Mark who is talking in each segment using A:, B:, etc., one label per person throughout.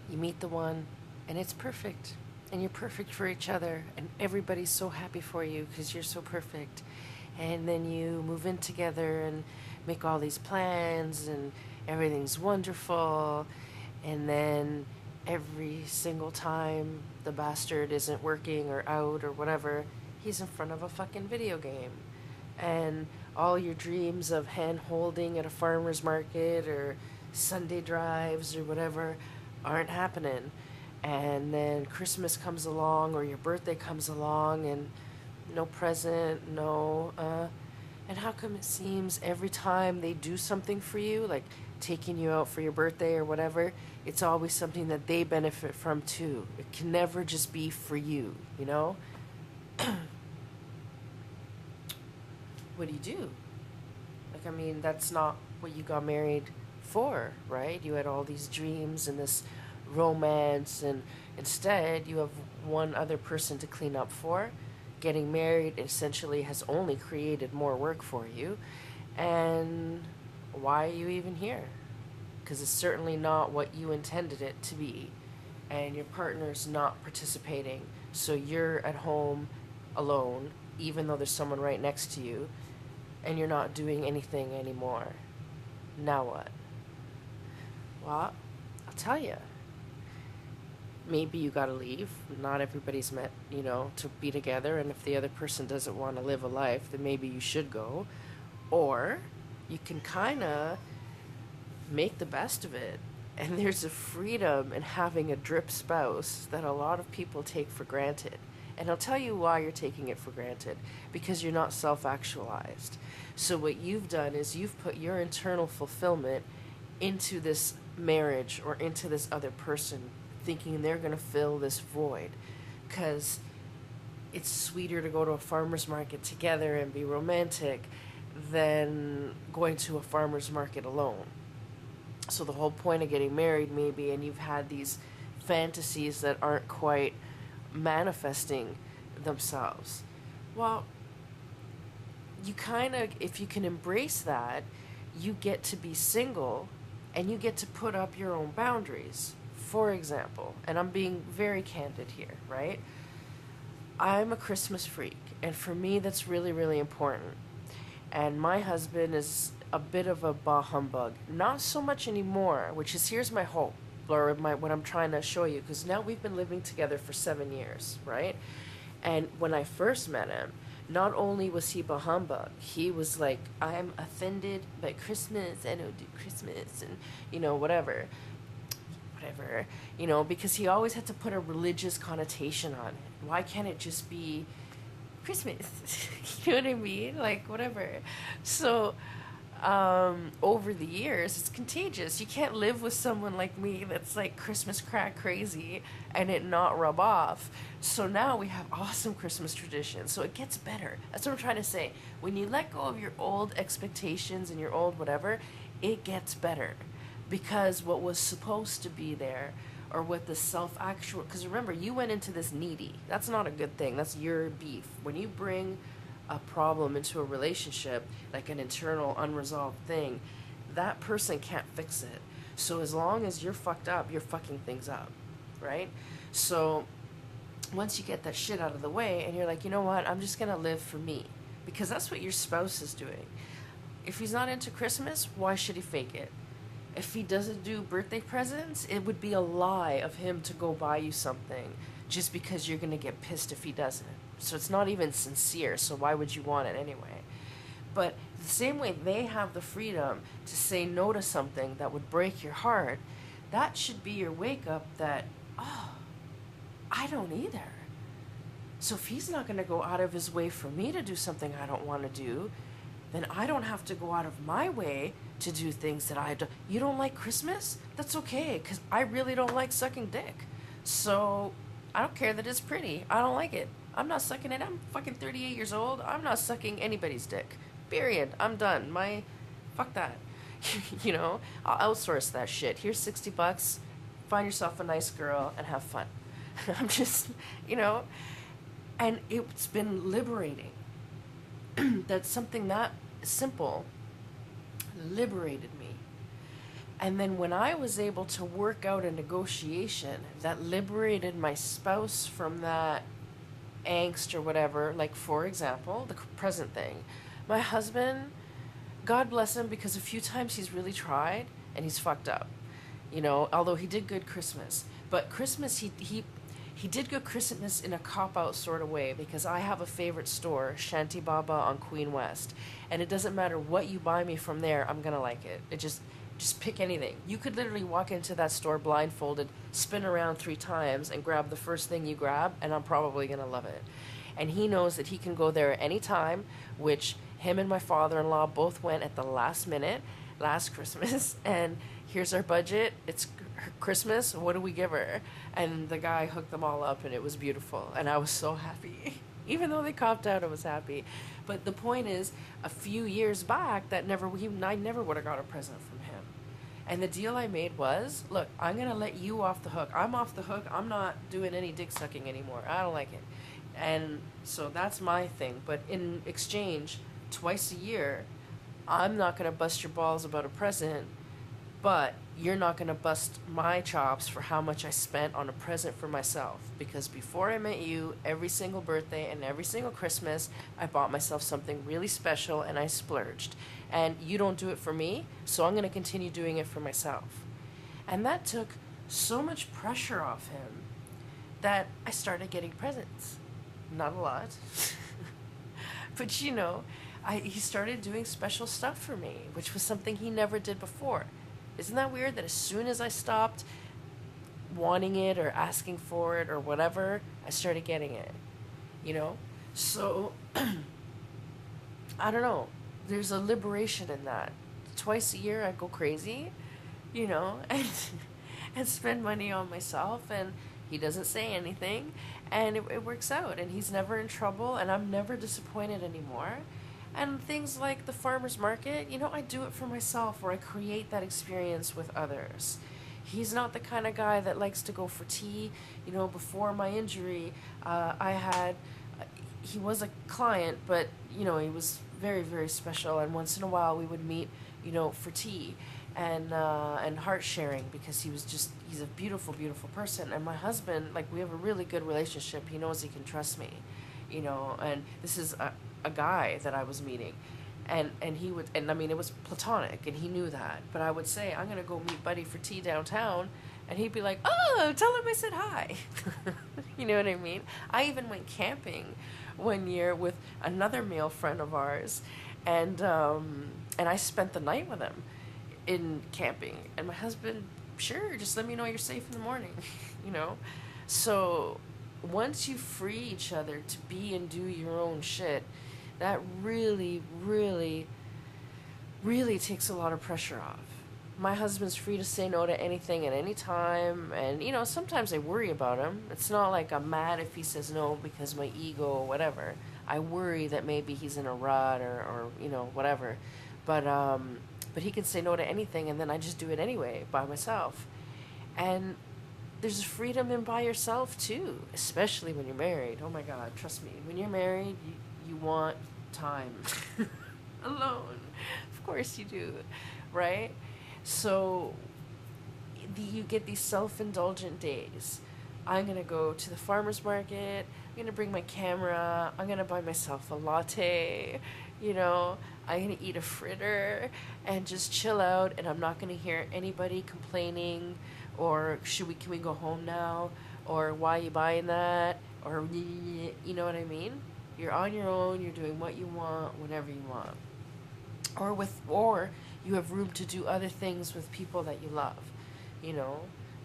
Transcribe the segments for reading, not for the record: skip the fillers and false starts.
A: You meet the one, and it's perfect. And you're perfect for each other, and everybody's so happy for you because you're so perfect. And then you move in together and make all these plans, and everything's wonderful. And then every single time the bastard isn't working or out or whatever, he's in front of a fucking video game. And all your dreams of hand holding at a farmer's market or Sunday drives or whatever aren't happening. And then Christmas comes along or your birthday comes along and no present, no, and how come it seems every time they do something for you, like taking you out for your birthday or whatever, it's always something that they benefit from too. It can never just be for you, you know? What do you do? Like, I mean, that's not what you got married for, right? You had all these dreams and this romance, and instead you have one other person to clean up for. Getting married essentially has only created more work for you. And why are you even here? Because it's certainly not what you intended it to be. And your partner's not participating. So you're at home alone, even though there's someone right next to you, and you're not doing anything anymore. Now what? Well, I'll tell you. Maybe you gotta leave. Not everybody's meant, to be together, and if the other person doesn't want to live a life, then maybe you should go. Or you can kind of make the best of it. And there's a freedom in having a drip spouse that a lot of people take for granted. And I'll tell you why you're taking it for granted. Because you're not self-actualized. So what you've done is you've put your internal fulfillment into this marriage or into this other person, thinking they're going to fill this void. Because it's sweeter to go to a farmer's market together and be romantic than going to a farmer's market alone. So the whole point of getting married, maybe, and you've had these fantasies that aren't quite manifesting themselves. Well, you kind of, if you can embrace that, you get to be single and you get to put up your own boundaries. For example, and I'm being very candid here, right? I'm a Christmas freak, and for me, that's really, really important. And my husband is a bit of a bah humbug. Not so much anymore, which is, here's my hope, or what I'm trying to show you, because now we've been living together for 7 years, right? And when I first met him, not only was he bah humbug, he was like, I'm offended by Christmas, I don't do Christmas, and, whatever, because he always had to put a religious connotation on it. Why can't it just be Christmas? You know what I mean? Like, whatever. So, over the years, it's contagious. You can't live with someone like me that's like Christmas crack crazy and it not rub off. So now we have awesome Christmas traditions. So it gets better. That's what I'm trying to say. When you let go of your old expectations and your old whatever, it gets better. Because what was supposed to be there, or what the self-actual, because remember, you went into this needy. That's not a good thing. That's your beef. When you bring a problem into a relationship, like an internal unresolved thing, that person can't fix it. So as long as you're fucked up, you're fucking things up, right? So once you get that shit out of the way and you're like, you know what, I'm just gonna live for me, because that's what your spouse is doing. If he's not into Christmas, why should he fake it? If he doesn't do birthday presents, it would be a lie of him to go buy you something just because you're gonna get pissed if he doesn't. So it's not even sincere, so why would you want it anyway? But the same way they have the freedom to say no to something that would break your heart, that should be your wake up that, oh, I don't either. So if he's not going to go out of his way for me to do something I don't want to do, then I don't have to go out of my way to do things that I do. You don't like Christmas? That's okay, because I really don't like sucking dick. So I don't care that it's pretty. I don't like it. I'm not sucking it. I'm fucking 38 years old. I'm not sucking anybody's dick. Period. I'm done. Fuck that. I'll outsource that shit. Here's $60. Find yourself a nice girl and have fun. I'm just, and it's been liberating. That something that simple liberated me. And then when I was able to work out a negotiation that liberated my spouse from that angst or whatever, like for example, the present thing, my husband, God bless him, because a few times he's really tried and he's fucked up. Although he did good Christmas. But Christmas, he did good Christmas in a cop-out sort of way, because I have a favorite store, Shanty Baba on Queen West. And it doesn't matter what you buy me from there, I'm going to like it. Just pick anything. You could literally walk into that store blindfolded, spin around 3 times, and grab the first thing you grab, and I'm probably going to love it. And he knows that he can go there at any time, which him and my father-in-law both went at the last minute last Christmas, and here's our budget. It's Christmas. What do we give her? And the guy hooked them all up, and it was beautiful. And I was so happy. Even though they copped out, I was happy. But the point is, a few years back, I never would have got a present from him. And the deal I made was, look, I'm going to let you off the hook. I'm off the hook. I'm not doing any dick sucking anymore. I don't like it. And so that's my thing. But in exchange, twice a year, I'm not going to bust your balls about a present, but you're not going to bust my chops for how much I spent on a present for myself. Because before I met you, every single birthday and every single Christmas, I bought myself something really special and I splurged. And you don't do it for me, so I'm going to continue doing it for myself. And that took so much pressure off him that I started getting presents. Not a lot. But he started doing special stuff for me, which was something he never did before. Isn't that weird that as soon as I stopped wanting it or asking for it or whatever, I started getting it? So I don't know. There's a liberation in that. Twice a year I go crazy, and and spend money on myself, and he doesn't say anything, and it works out, and he's never in trouble, and I'm never disappointed anymore. And things like the farmer's market, I do it for myself, or I create that experience with others. He's not the kind of guy that likes to go for tea. Before my injury, he was a client, but, he was very, very special. And once in a while we would meet, for tea and heart sharing, because he's a beautiful, beautiful person. And my husband, we have a really good relationship. He knows he can trust me, and this is a guy that I was meeting, and he would, and I mean, it was platonic, and he knew that, but I would say, I'm gonna go meet Buddy for tea downtown, and he'd be like, oh, tell him I said hi. You know what I mean? I even went camping one year with another male friend of ours, and I spent the night with him in camping, and my husband, sure, just let me know you're safe in the morning. So once you free each other to be and do your own shit, that really, really, really takes a lot of pressure off. My husband's free to say no to anything at any time, and sometimes I worry about him. It's not like I'm mad if he says no because my ego or whatever. I worry that maybe he's in a rut or whatever. But he can say no to anything, and then I just do it anyway by myself. And there's freedom in by yourself too, especially when you're married. Oh my God, trust me. When you're married, you want time alone. Of course you do, right? So you get these self-indulgent days. I'm gonna go to the farmer's market. I'm gonna bring my camera. I'm gonna buy myself a latte. I'm gonna eat a fritter and just chill out. And I'm not gonna hear anybody complaining, or can we go home now? Or why are you buying that? Or you know what I mean? You're on your own. You're doing what you want, whenever you want. Or you have room to do other things with people that you love.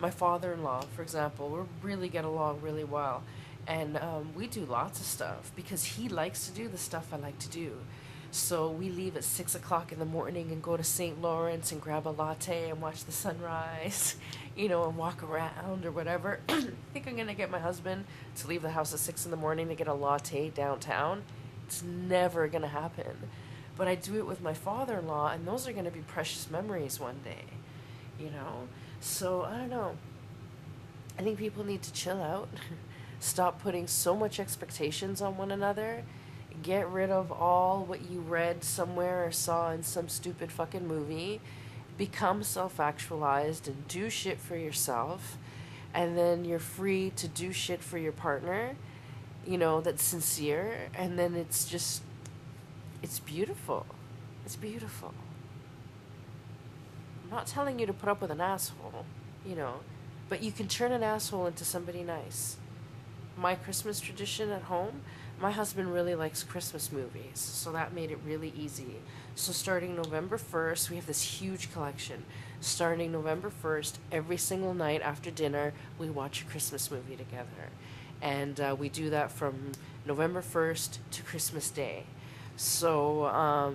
A: My father-in-law, for example, we really get along really well. And we do lots of stuff because he likes to do the stuff I like to do. So we leave at 6 o'clock in the morning and go to St. Lawrence and grab a latte and watch the sunrise, and walk around or whatever. I think I'm going to get my husband to leave the house at 6 in the morning to get a latte downtown. It's never going to happen. But I do it with my father-in-law, and those are going to be precious memories one day, So, I don't know. I think people need to chill out, stop putting so much expectations on one another, get rid of all what you read somewhere or saw in some stupid fucking movie, become self actualized and do shit for yourself, and then you're free to do shit for your partner, that's sincere, and then it's beautiful. It's beautiful. I'm not telling you to put up with an asshole, you know, but you can turn an asshole into somebody nice. My Christmas tradition at home, my husband really likes Christmas movies, so that made it really easy. So starting November 1st, we have this huge collection. Starting November 1st, every single night after dinner, we watch a Christmas movie together. And we do that from November 1st to Christmas Day. So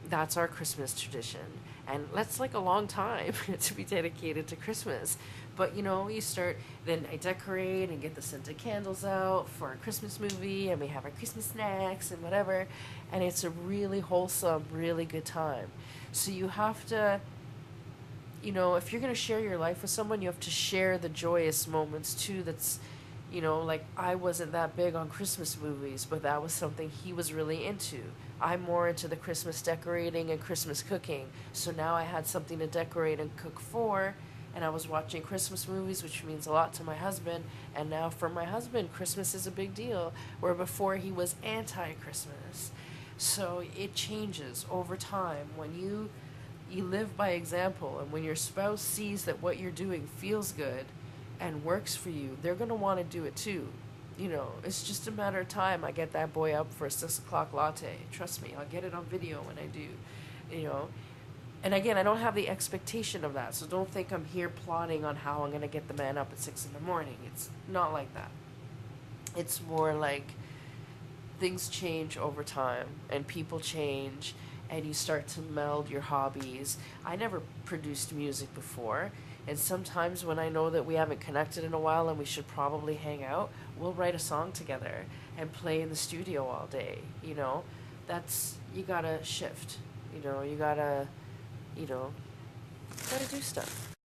A: that's our Christmas tradition. And that's like a long time to be dedicated to Christmas. But you start, then I decorate and get the scented candles out for our Christmas movie, and we have our Christmas snacks and whatever. And it's a really wholesome, really good time. So you have to, if you're going to share your life with someone, you have to share the joyous moments too. That's, like I wasn't that big on Christmas movies, but that was something he was really into. I'm more into the Christmas decorating and Christmas cooking. So now I had something to decorate and cook for, and I was watching Christmas movies, which means a lot to my husband. And now for my husband, Christmas is a big deal, where before he was anti-Christmas. So it changes over time. When you live by example, and when your spouse sees that what you're doing feels good and works for you, they're going to want to do it too. It's just a matter of time. I get that boy up for a 6 o'clock latte. Trust me, I'll get it on video when I do. And again, I don't have the expectation of that, so don't think I'm here plotting on how I'm going to get the man up at 6 in the morning. It's not like that. It's more like things change over time, and people change, and you start to meld your hobbies. I never produced music before, and sometimes when I know that we haven't connected in a while and we should probably hang out, we'll write a song together and play in the studio all day. You gotta shift. You gotta do stuff.